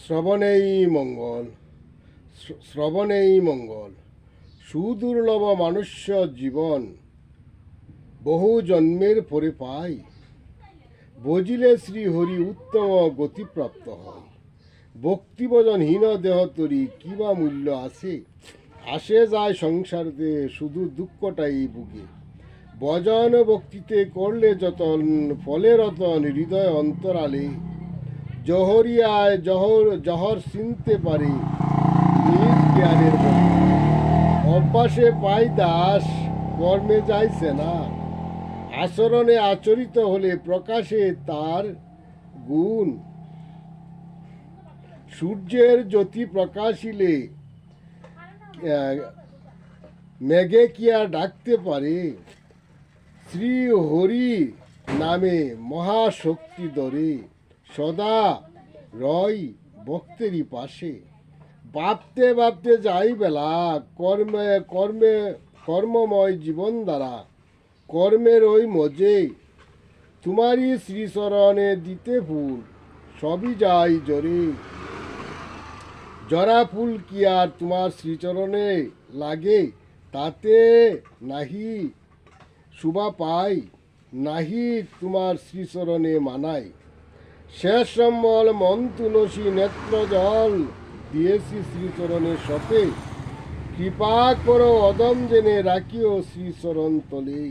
শ্রবণেই মঙ্গল, শ্রবণেই মঙ্গল। সুদুর্লভ মনুষ্য জীবন বহু জন্মের পরে পাই, বজিলে শ্রীহরি উত্তম গতিপ্রাপ্ত হয়। ভক্তিভজনহীন দেহ তরি কিবা মূল্য আছে, আসে যায় সংসারতে শুধু দুঃখটাই বুকে। ভজন ভক্তিতে করলে যতন, ফলে রতন হৃদয় অন্তরালে। জহরিয়ায় জহর চিনতে পারে নিজ জ্ঞানের বলে। অভ্যাসে পাই দাস, কর্মে যাইছে না। আচরণে আচরিত হলে প্রকাশে তার গুণ। সূর্যের জ্যোতি প্রকাশিলে মেঘে কি আর ডাকতে পারে। শ্রী হরি নামে মহাশক্তি ধরে, সদা রয় ভক্তেরই পাশে। ভাবতে ভাবতে যাই বেলা, কর্মময় জীবন দ্বারা। কর্মের ওই মজে তোমারই শ্রীচরণে দিতে ফুল, সবই যাই জরে। জরা ফুল কি আর তোমার শ্রীচরণে লাগে, তাতে নাহি শুভা পাই, নাহি তোমার শ্রীচরণে মানায়। শেষ সম্বল মন তুলসী নেত্র জল, দিয়েছি শ্রীচরণে সপে। কৃপা করো অদম জেনে রাখিও শ্রীচরণ তলে।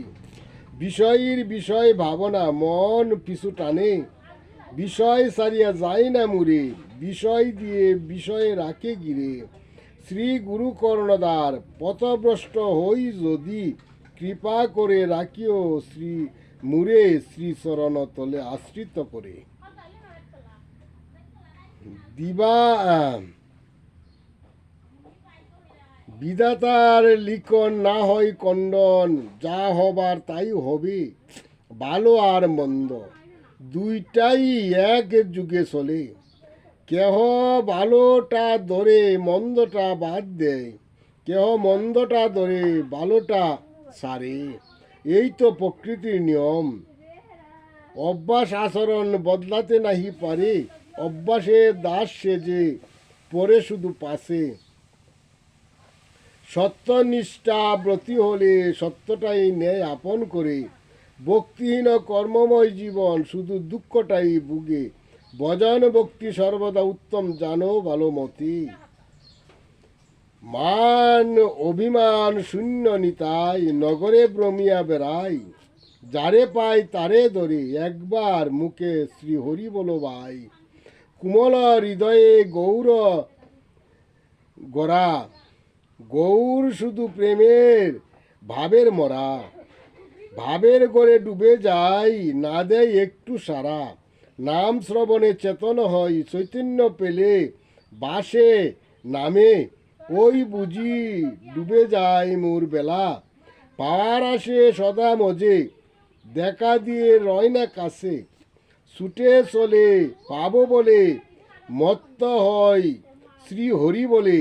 বিষয়ের বিষয় ভাবনা মন পিছু টানে, বিষয় সারিয়া যায় না মুরে। বিষয় দিয়ে বিষয়ে রাখে গিরে। শ্রী গুরু কর্ণদার পথভ্রষ্ট হই যদি, কৃপা করে রাখিও শ্রী মুরে শ্রীচরণ তলে আশ্রিত করে। দিবা বিধাতার লিখন না হয় খণ্ডন, যা হবার তাই হবে। ভালো আর মন্দ দুইটাই এক যুগে চলে। কেহ ভালোটা ধরে মন্দটা বাদ দেয়, কেহ মন্দটা ধরে ভালোটা সারে। এই তো প্রকৃতির নিয়ম। অভ্যাস আচরণ বদলাতে নাহি পারে, অভ্যাসে দাস সেজে পরে শুধু পাশে। সত্যনিষ্ঠা ব্রতী হলে সত্যটাই নেয় আপন করে। ভক্তিহীন কর্মময় জীবন শুধু দুঃখটাই বুগে। ভজন ভক্তি সর্বদা উত্তম জানো ভালো মতি। মান অভিমান শূন্য নিতাই, নগরে ভ্রমিয়া বেড়াই। যারে পাই তারে ধরে, একবার মুখে শ্রী হরি বলো ভাই। কুমল হৃদয়ে গৌর গোরা, গৌর শুধু প্রেমের ভাবের মরা। ভাবের গড়ে ডুবে যাই, না দেয় একটু সারা। নাম শ্রবণে চেতন হয়, চৈতন্য পেলে বাসে নামে। ওই বুঝি ডুবে যায় মোর বেলা। পাওয়ার আসে সদা মজে, দেখা দিয়ে রয় না কাছে। ছুটে চলে পাবো বলে, মত্ত হয় শ্রী হরি বলে।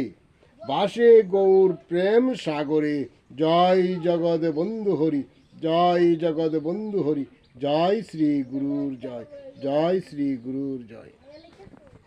বাসে গৌর প্রেম সাগরে। জয় জগৎ বন্ধু হরি, জয় জগৎ বন্ধু হরি। জয় শ্রী গুরুর জয়, জয় শ্রী গুরুর জয়।